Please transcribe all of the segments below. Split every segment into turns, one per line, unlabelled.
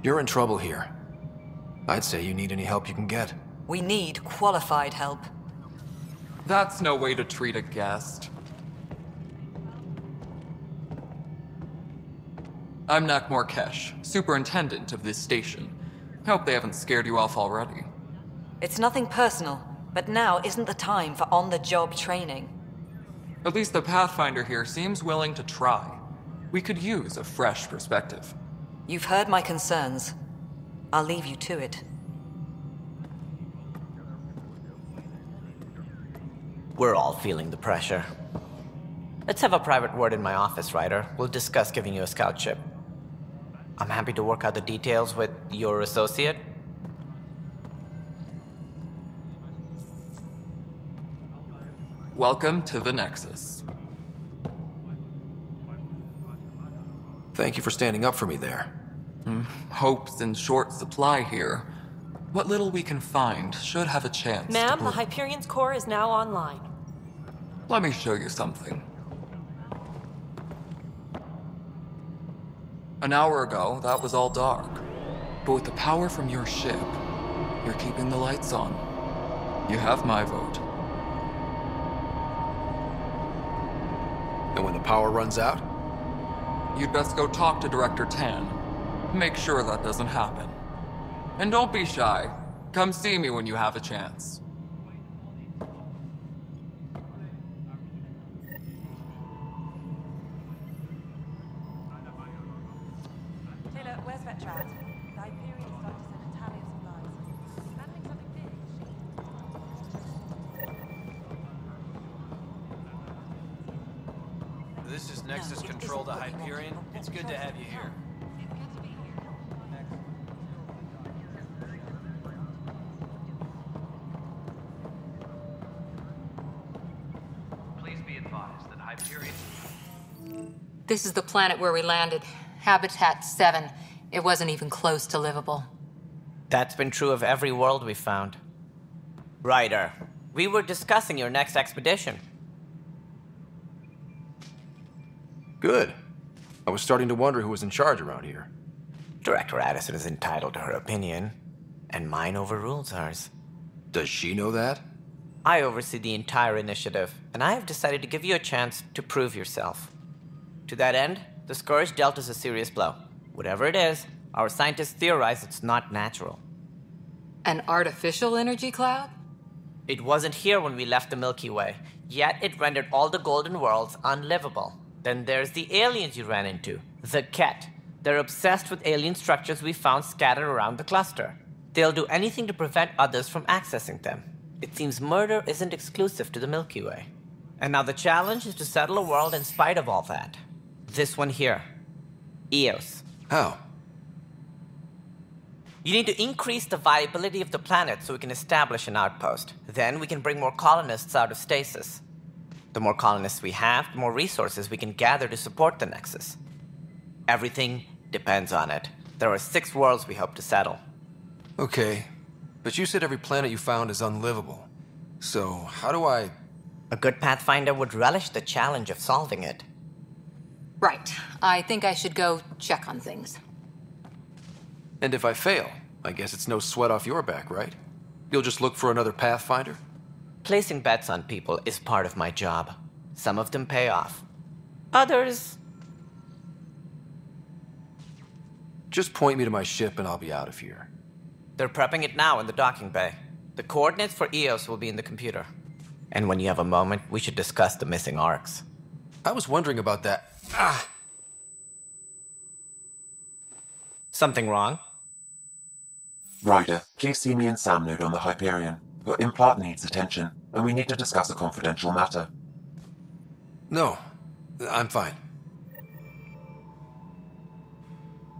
You're in trouble here. I'd say you need any help you can get.
We need qualified help.
That's no way to treat a guest. I'm Nak Morkesh, superintendent of this station. Hope they haven't scared you off already.
It's nothing personal, but now isn't the time for on-the-job training.
At least the Pathfinder here seems willing to try. We could use a fresh perspective.
You've heard my concerns. I'll leave you to it.
We're all feeling the pressure. Let's have a private word in my office, Ryder. We'll discuss giving you a scout ship. I'm happy to work out the details with your associate.
Welcome to the Nexus.
Thank you for standing up for me there.
Hope's in short supply here. What little we can find should have a chance
Ma'am,
to
the Hyperion's core is now online.
Let me show you something. An hour ago, that was all dark. But with the power from your ship, you're keeping the lights on. You have my vote.
And when the power runs out?
You'd best go talk to Director Tan. Make sure that doesn't happen. And don't be shy. Come see me when you have a chance.
Taylor, where's Vetrat? The Hyperion's starting to send a tally of supplies. Handling something big.
This is Nexus Control to Hyperion. It's good to have you here. Please be advised that Hyperion...
This is the planet where we landed. Habitat 7. It wasn't even close to livable.
That's been true of every world we've found. Ryder, we were discussing your next expedition.
Good. I was starting to wonder who was in charge around here.
Director Addison is entitled to her opinion, and mine overrules hers.
Does she know that?
I oversee the entire initiative, and I have decided to give you a chance to prove yourself. To that end, the Scourge dealt us a serious blow. Whatever it is, our scientists theorize it's not natural.
An artificial energy cloud?
It wasn't here when we left the Milky Way, yet it rendered all the golden worlds unlivable. Then there's the aliens you ran into, the Ket. They're obsessed with alien structures we found scattered around the cluster. They'll do anything to prevent others from accessing them. It seems murder isn't exclusive to the Milky Way. And now the challenge is to settle a world in spite of all that. This one here. Eos.
How?
You need to increase the viability of the planet so we can establish an outpost. Then we can bring more colonists out of stasis. The more colonists we have, the more resources we can gather to support the Nexus. Everything depends on it. There are 6 worlds we hope to settle.
Okay, but you said every planet you found is unlivable. So, how do I...
A good Pathfinder would relish the challenge of solving it.
Right. I think I should go check on things.
And if I fail, I guess it's no sweat off your back, right? You'll just look for another Pathfinder?
Placing bets on people is part of my job. Some of them pay off. Others...
Just point me to my ship and I'll be out of here.
They're prepping it now in the docking bay. The coordinates for Eos will be in the computer. And when you have a moment, we should discuss the missing arcs.
I was wondering about that. Ah!
Something wrong?
Ryder, please see me and Sam Node on the Hyperion. Your implant needs attention, and we need to discuss a confidential matter.
No, I'm fine.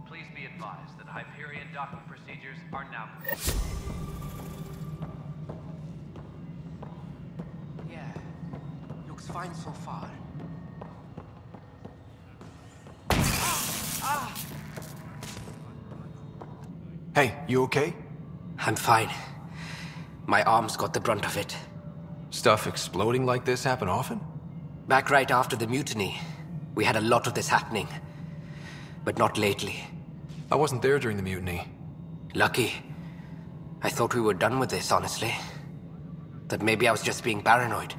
Please be advised that Hyperion docking procedures are now complete.
Yeah, looks fine so far.
Hey, you okay?
I'm fine. My arms got the brunt of it.
Stuff exploding like this happen often?
Back right after the mutiny, we had a lot of this happening. But not lately.
I wasn't there during the mutiny.
Lucky. I thought we were done with this, honestly. That maybe I was just being paranoid.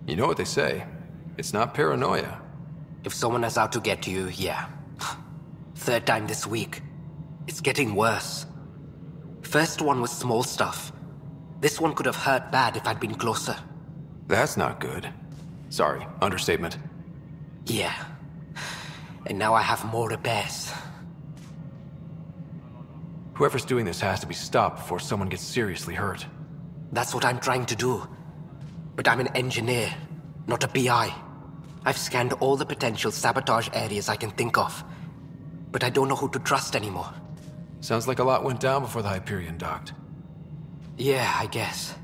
You know what they say. It's not paranoia.
If someone is out to get you, yeah. Third time this week. It's getting worse. First one was small stuff. This one could have hurt bad if I'd been closer.
That's not good. Sorry, understatement.
Yeah. And now I have more repairs.
Whoever's doing this has to be stopped before someone gets seriously hurt.
That's what I'm trying to do. But I'm an engineer, not a PI. I've scanned all the potential sabotage areas I can think of. But I don't know who to trust anymore.
Sounds like a lot went down before the Hyperion docked.
Yeah, I guess.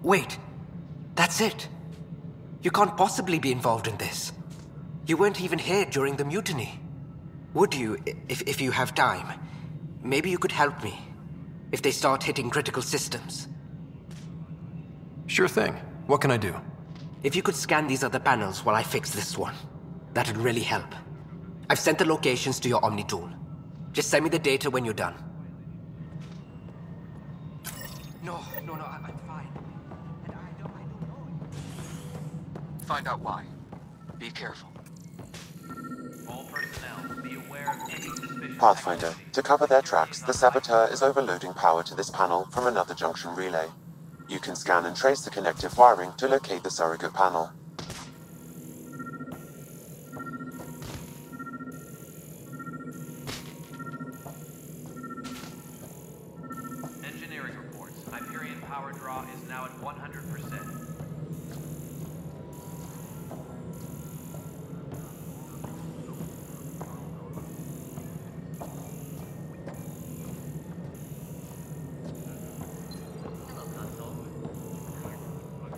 Wait. That's it. You can't possibly be involved in this. You weren't even here during the mutiny. Would you, if you have time? Maybe you could help me. If they start hitting critical systems.
Sure thing. What can I do?
If you could scan these other panels while I fix this one, that'd really help. I've sent the locations to your Omni tool. Just send me the data when you're done. No, I'm fine. And I don't know.
Find out why. Be careful.
All personnel, be aware of any suspicious
Pathfinder,
activity.
to cover their tracks, the saboteur is overloading power to this panel from another junction relay. You can scan and trace the connective wiring to locate the surrogate panel.
Engineering reports. Hyperion power draw is now at 100%.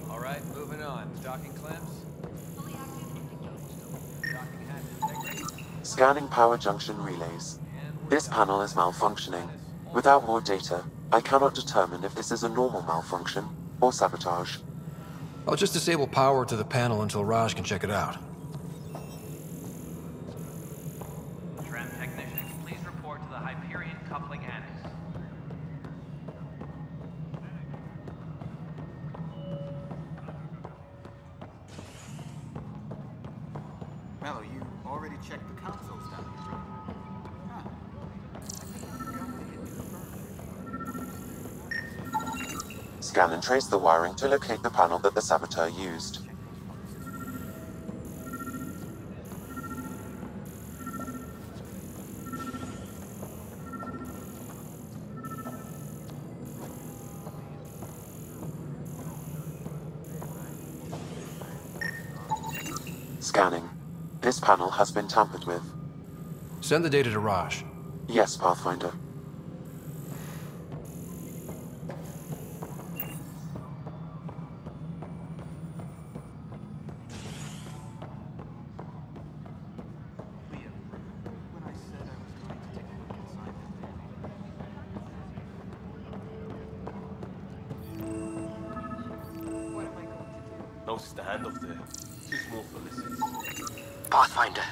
All right, moving on. Docking clamps. Docking hatches.
Scanning power junction relays. This panel is malfunctioning. Without more data, I cannot determine if this is a normal malfunction or sabotage.
I'll just disable power to the panel until Raj can check it out.
Tram technicians, please report to the Hyperion coupling annex.
Mello, you already checked the consoles down here, right? Huh.
Scan and trace the wiring to locate the panel that the saboteur used. Scanning. This panel has been tampered with.
Send the data to Raj.
Yes, Pathfinder.
When I said I was going to take a look inside that thing. What am I going to do?
Notice the handoff there. Too small for missiles.
Pathfinder,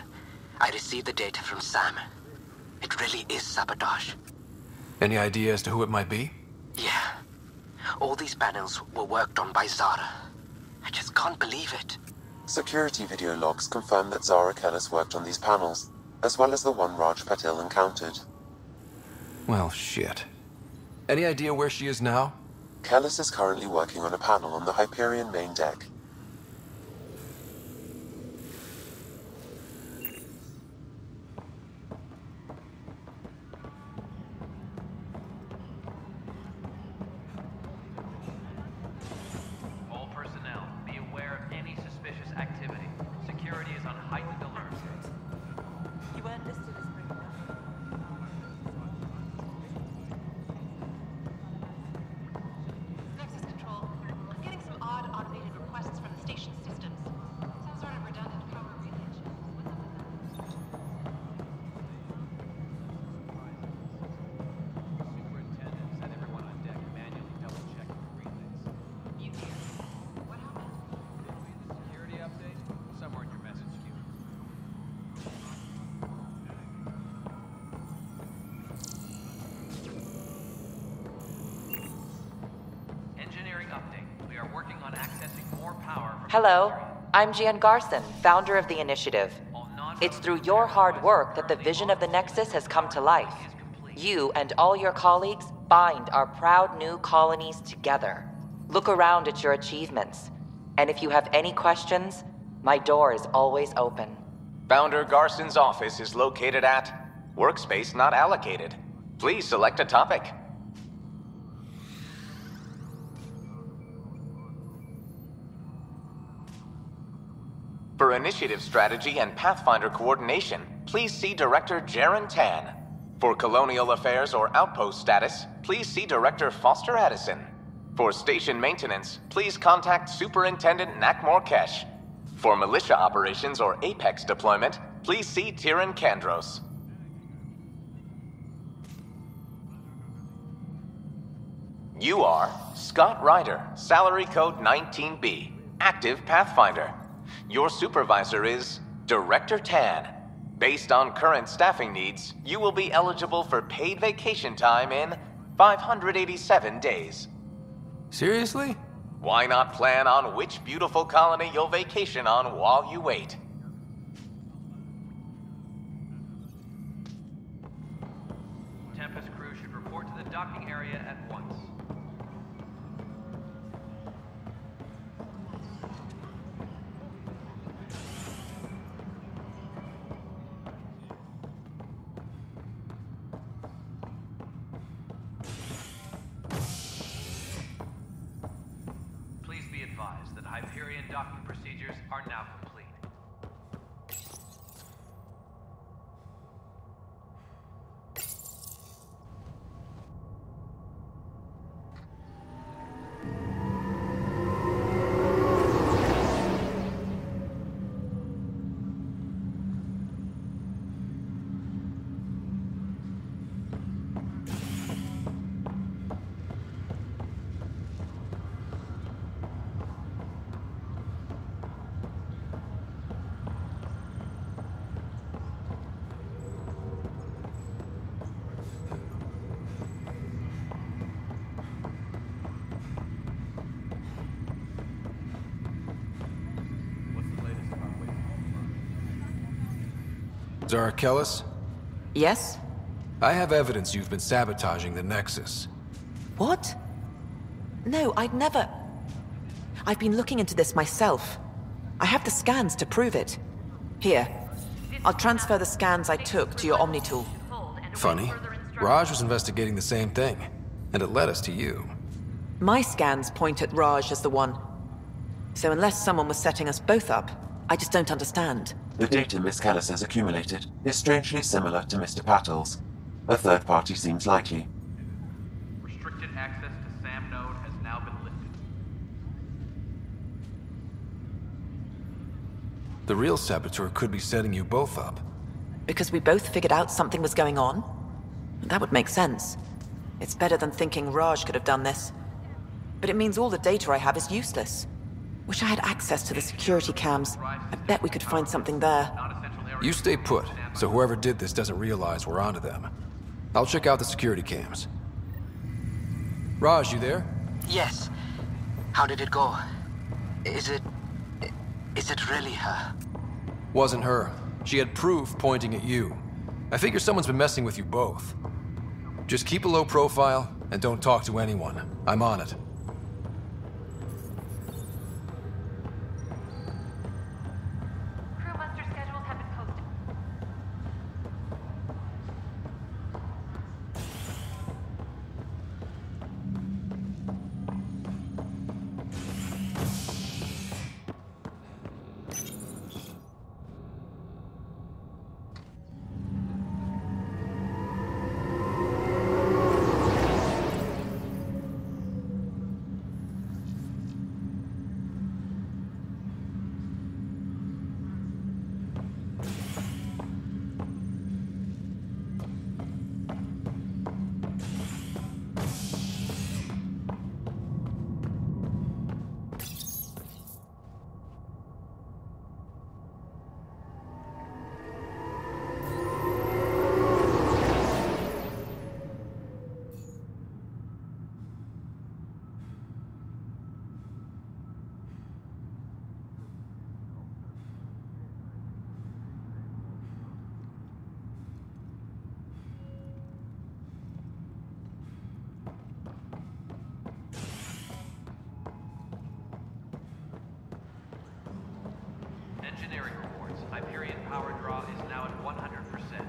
I received the data from Sam. It really is sabotage.
Any idea as to who it might be?
Yeah. All these panels were worked on by Zara. I just can't believe it.
Security video logs confirm that Zara Kellis worked on these panels, as well as the one Raj Patil encountered.
Well, shit. Any idea where she is now?
Kellis is currently working on a panel on the Hyperion main deck.
All personnel, be aware of any suspicious activity. Security is on heightened alert.
You weren't listed as bringing up.
Nexus Control, I'm getting some odd automated requests
Hello, I'm Gian Garson, founder of the initiative. It's through your hard work that the vision of the Nexus has come to life. You and all your colleagues bind our proud new colonies together. Look around at your achievements. And if you have any questions, my door is always open.
Founder Garson's office is located at Workspace Not Allocated. Please select a topic. For initiative strategy and Pathfinder coordination, please see Director Jaren Tan. For colonial affairs or outpost status, please see Director Foster Addison. For station maintenance, please contact Superintendent Nakmor Kesh. For militia operations or Apex deployment, please see Tyran Kandros. You are Scott Ryder, salary code 19B, active Pathfinder. Your supervisor is Director Tan. Based on current staffing needs, you will be eligible for paid vacation time in 587 days.
Seriously?
Why not plan on which beautiful colony you'll vacation on while you wait?
Tempest crew should report to the docking area at once. Please be advised that Hyperion docking procedures are now complete.
Zara Kellis?
Yes?
I have evidence you've been sabotaging the Nexus.
What? No, I'd never... I've been looking into this myself. I have the scans to prove it. Here. I'll transfer the scans I took to your Omni tool.
Funny. Raj was investigating the same thing, and it led us to you.
My scans point at Raj as the one. So unless someone was setting us both up, I just don't understand.
The data Miss Callis has accumulated is strangely similar to Mr. Pattle's. A third party seems likely.
Restricted access to SAM node has now been lifted.
The real saboteur could be setting you both up.
Because we both figured out something was going on? That would make sense. It's better than thinking Raj could have done this. But it means all the data I have is useless. Wish I had access to the security cams. I bet we could find something there.
You stay put, so whoever did this doesn't realize we're onto them. I'll check out the security cams. Raj, you there?
Yes. How did it go? Is it really her?
Wasn't her. She had proof pointing at you. I figure someone's been messing with you both. Just keep a low profile and don't talk to anyone. I'm on it.
Crew muster schedules have been posted.
Engineering reports. Hyperion power draw is now at 100%.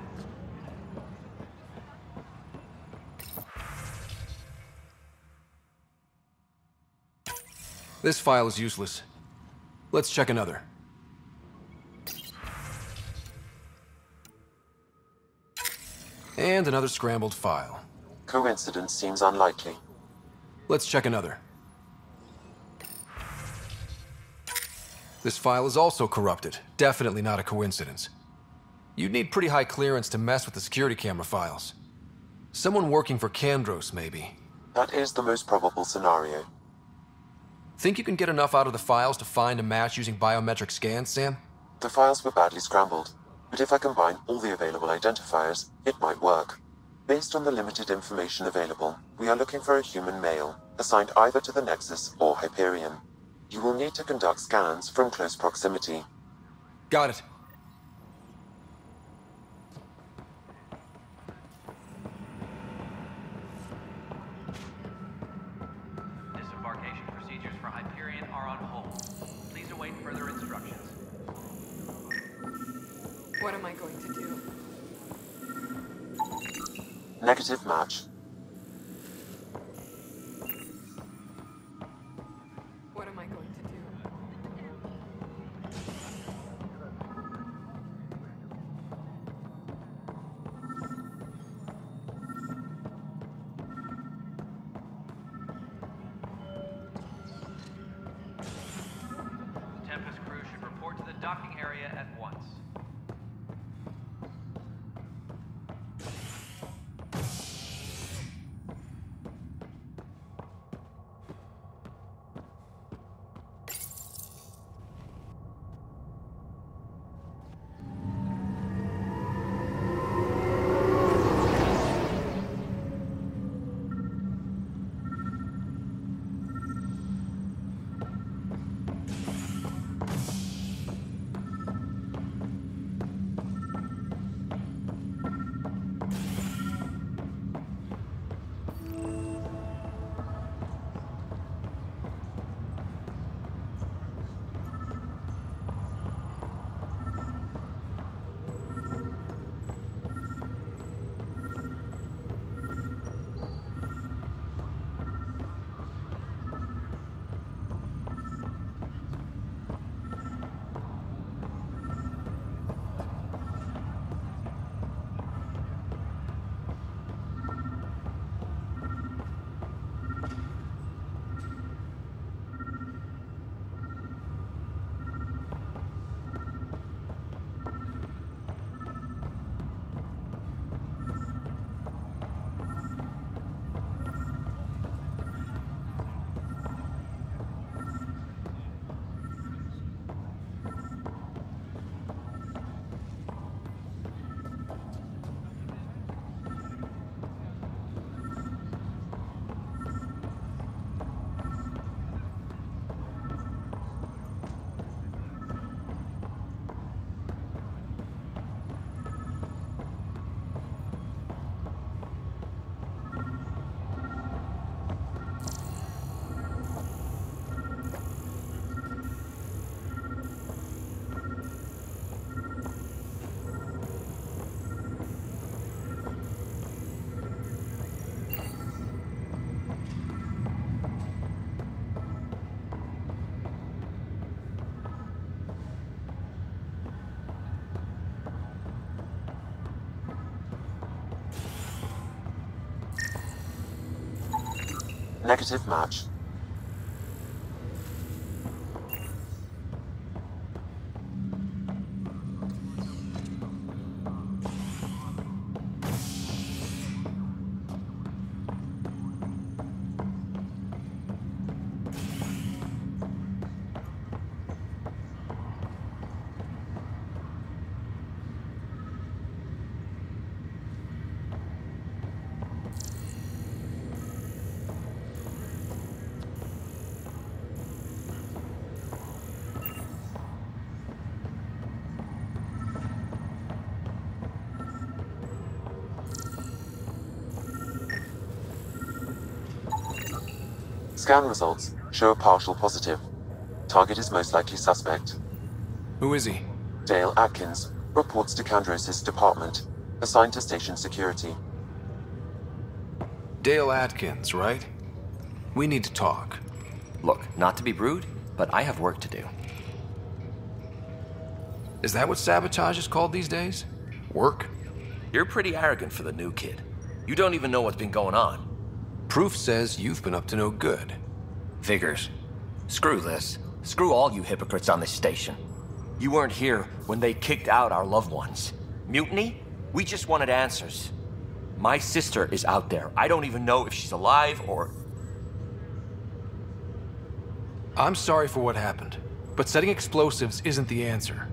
This file is useless. Let's check another. And another scrambled file.
Coincidence seems unlikely.
Let's check another. This file is also corrupted. Definitely not a coincidence. You'd need pretty high clearance to mess with the security camera files. Someone working for Kandros, maybe.
That is the most probable scenario.
Think you can get enough out of the files to find a match using biometric scans, Sam?
The files were badly scrambled, but if I combine all the available identifiers, it might work. Based on the limited information available, we are looking for a human male, assigned either to the Nexus or Hyperion. You will need to conduct scans from close proximity.
Got it.
Disembarkation procedures for Hyperion are on hold. Please await further instructions.
What am I going to do?
Negative match.
What am I going to do?
Tempest crew should report to the docking area at once.
Negative match. Scan results show a partial positive. Target is most likely suspect.
Who is he?
Dale Atkins, reports to Kandros' department, assigned to station security.
Dale Atkins, right? We need to talk.
Look, not to be rude, but I have work to do.
Is that what sabotage is called these days? Work?
You're pretty arrogant for the new kid. You don't even know what's been going on.
Proof says you've been up to no good.
Figures. Screw this. Screw all you hypocrites on this station. You weren't here when they kicked out our loved ones. Mutiny? We just wanted answers. My sister is out there. I don't even know if she's alive or...
I'm sorry for what happened, but setting explosives isn't the answer.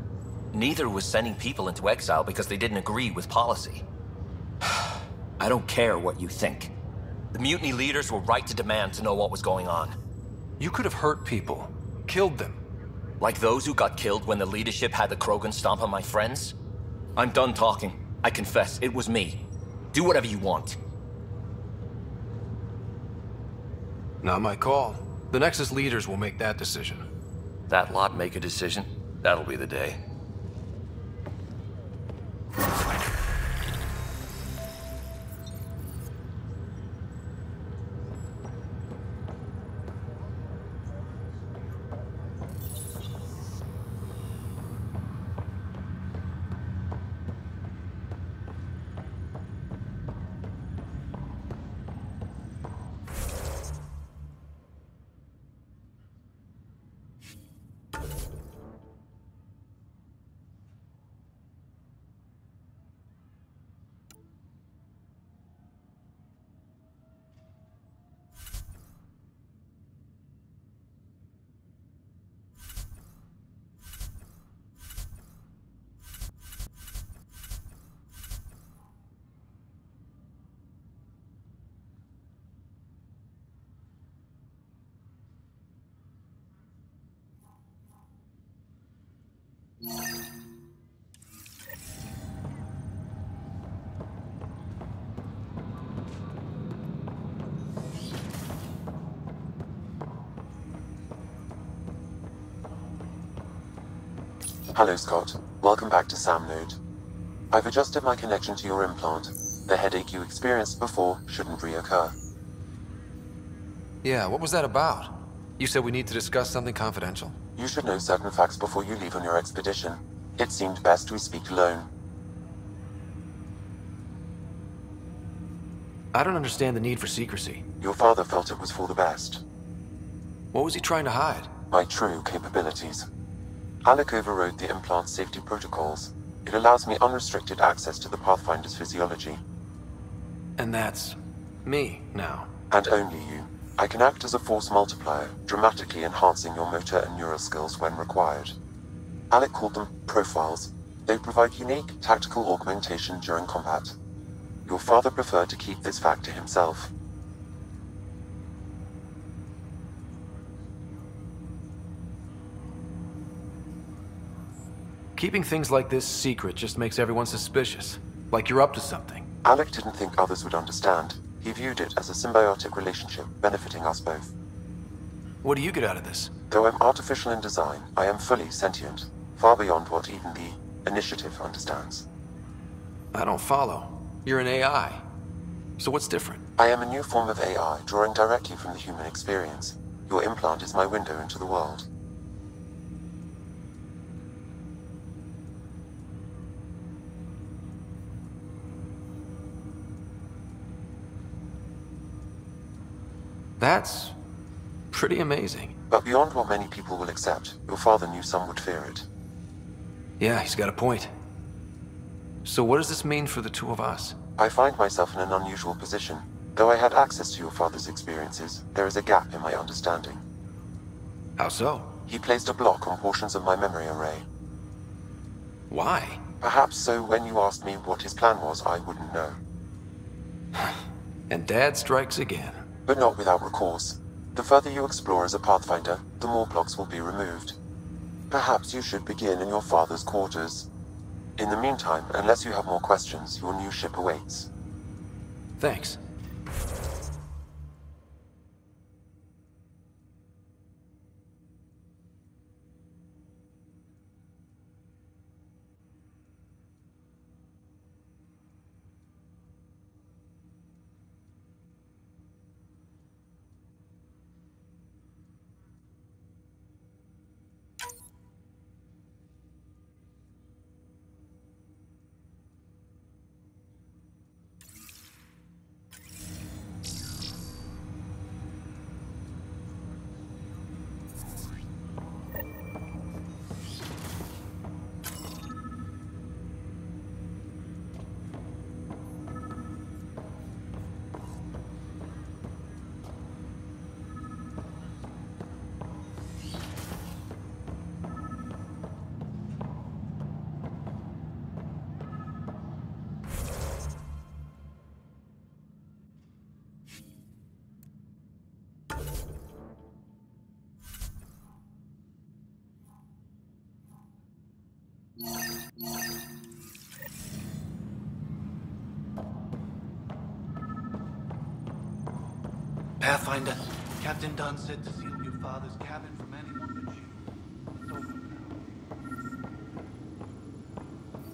Neither was sending people into exile because they didn't agree with policy. I don't care what you think. The mutiny leaders were right to demand to know what was going on.
You could have hurt people, killed them.
Like those who got killed when the leadership had the Krogan stomp on my friends? I'm done talking. I confess, it was me. Do whatever you want.
Not my call. The Nexus leaders will make that decision.
That lot make a decision? That'll be the day.
Hello, Scott. Welcome back to Sam Node. I've adjusted my connection to your implant. The headache you experienced before shouldn't reoccur.
Yeah, what was that about? You said we need to discuss something confidential?
You should know certain facts before you leave on your expedition. It seemed best we speak alone.
I don't understand the need for secrecy.
Your father felt it was for the best.
What was he trying to hide?
My true capabilities. Alec overrode the implant's safety protocols. It allows me unrestricted access to the Pathfinder's physiology.
And that's... me, now.
And only you. I can act as a force multiplier, dramatically enhancing your motor and neural skills when required. Alec called them profiles. They provide unique tactical augmentation during combat. Your father preferred to keep this fact to himself.
Keeping things like this secret just makes everyone suspicious. Like you're up to something.
Alec didn't think others would understand. He viewed it as a symbiotic relationship, benefiting us both.
What do you get out of this?
Though I'm artificial in design, I am fully sentient, far beyond what even the Initiative understands.
I don't follow. You're an AI. So what's different?
I am a new form of AI, drawing directly from the human experience. Your implant is my window into the world.
That's pretty amazing.
But beyond what many people will accept, your father knew some would fear it.
Yeah, he's got a point. So what does this mean for the two of us?
I find myself in an unusual position. Though I had access to your father's experiences, there is a gap in my understanding.
How so?
He placed a block on portions of my memory array.
Why?
Perhaps so when you asked me what his plan was, I wouldn't know.
And Dad strikes again.
But not without recourse. The further you explore as a Pathfinder, the more blocks will be removed. Perhaps you should begin in your father's quarters. In the meantime, unless you have more questions, your new ship awaits.
Thanks.
Pathfinder, Captain Dunn said to seal your father's cabin from anyone but you. It's over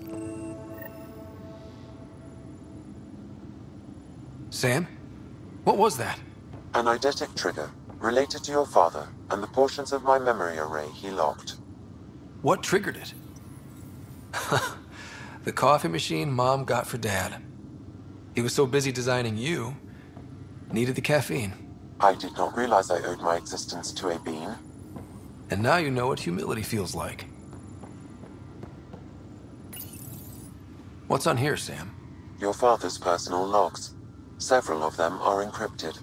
now.
Sam? What was that?
An eidetic trigger, related to your father, and the portions of my memory array he locked.
What triggered it? The coffee machine Mom got for Dad. He was so busy designing you, needed the caffeine.
I did not realize I owed my existence to a bean.
And now you know what humility feels like. What's on here, Sam?
Your father's personal logs. Several of them are encrypted.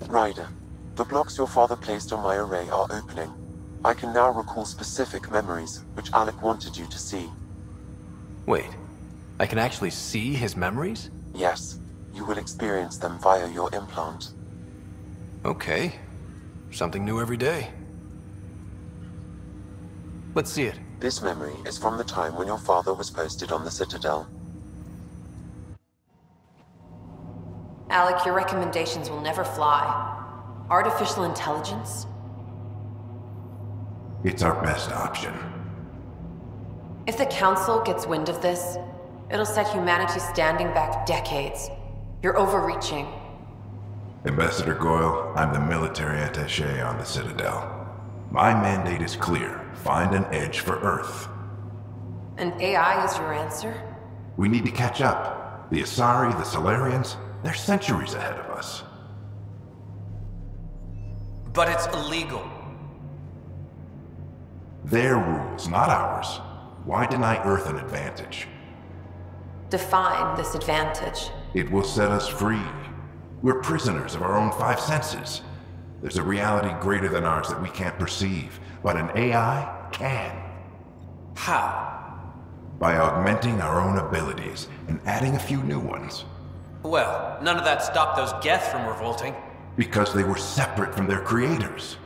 Ryder, the blocks your father placed on my array are opening. I can now recall specific memories, which Alec wanted you to see.
Wait, I can actually see his memories?
Yes, you will experience them via your implant.
Okay, something new every day. Let's see it.
This memory is from the time when your father was posted on the Citadel.
Alec, your recommendations will never fly. Artificial intelligence?
It's our best option.
If the Council gets wind of this, it'll set humanity standing back decades. You're overreaching.
Ambassador Goyle, I'm the military attaché on the Citadel. My mandate is clear. Find an edge for Earth.
And AI is your answer?
We need to catch up. The Asari, the Solarians, they're centuries ahead of us.
But it's illegal.
Their rules, not ours. Why deny Earth an advantage?
Define this advantage.
It will set us free. We're prisoners of our own five senses. There's a reality greater than ours that we can't perceive, but an AI can.
How?
By augmenting our own abilities and adding a few new ones.
Well, none of that stopped those Geth from revolting.
Because they were separate from their creators.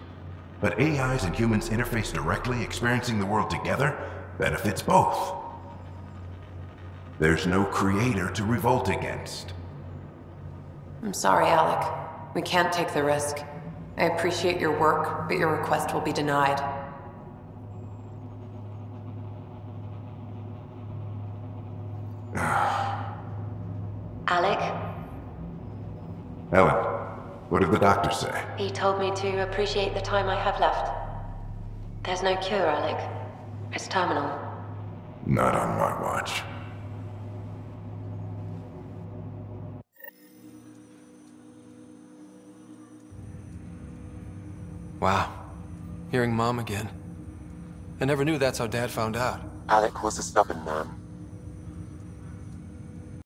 But AIs and humans interface directly, experiencing the world together, benefits both. There's no creator to revolt against.
I'm sorry, Alec. We can't take the risk. I appreciate your work, but your request will be denied.
Alec?
Ellen, what did the doctor say?
He told me to appreciate the time I have left. There's no cure, Alec. It's terminal.
Not on my watch.
Wow. Hearing Mom again. I never knew that's how Dad found out.
Alec was a stubborn man.